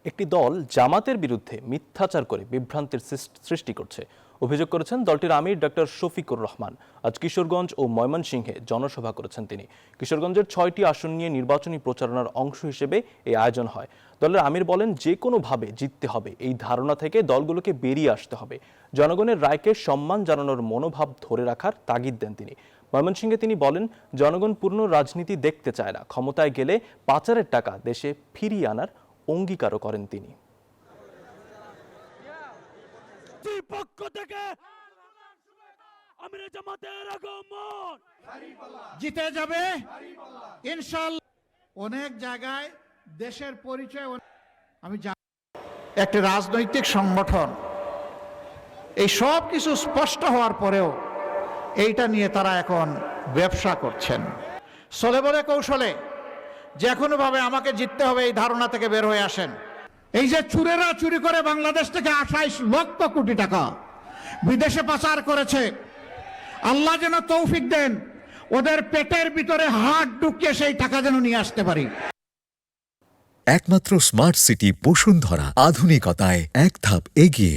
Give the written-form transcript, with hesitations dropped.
একটি দল জামাতের বিরুদ্ধে মিথ্যাচার করে বিভ্রান্তির সৃষ্টি করছে অভিযোগ করেছেন দলটির আমির ডক্টর শফিকুর রহমান। আজ কিশোরগঞ্জ ও ময়মনসিংহে জনসভা করেছেন তিনি। কিশোরগঞ্জের 6টি আসন নিয়ে নির্বাচনী প্রচারণার অংশ হিসেবে এই আয়োজন হয়। দলের আমির বলেন, যে কোনোভাবে জিততে হবে এই ধারণা থেকে দলগুলোকে বেরিয়ে আসতে হবে। জনগণের রায়কে সম্মান জানানোর মনোভাব ধরে রাখার তাগিদ দেন তিনি। ময়মনসিংহে তিনি বলেন, জনগণ পূর্ণ রাজনীতি দেখতে চায় না, ক্ষমতায় গেলে পাচারের টাকা দেশে ফিরিয়ে আনার অঙ্গীকারও করেন তিনি। পক্ষ থেকে আমিরে জামাতের আগমন জিতে যাবে ইনশাআল্লাহ। অনেক জায়গায় দেশের পরিচয় আমি একটি রাজনৈতিক সংগঠন, এই সব কিছু স্পষ্ট হওয়ার পরেও এইটা নিয়ে তারা এখন ব্যবসা করছেন। চলে বলে কৌশলে যে কোনোভাবে আমাকে জিততে হবে এই ধারণা থেকে বের হয়ে আসেন। এই যে চুরেরা চুরি করে বাংলাদেশ থেকে 28 লক্ষ কোটি টাকা বিদেশে পাচার করেছে, আল্লাহ যেন তৌফিক দেন ওদের পেটের ভিতরে হাত ঢুকিয়ে সেই টাকা যেন নিয়ে আসতে পারি। একমাত্র স্মার্ট সিটি বসুন্ধরা, আধুনিকতায় এক ধাপ এগিয়ে।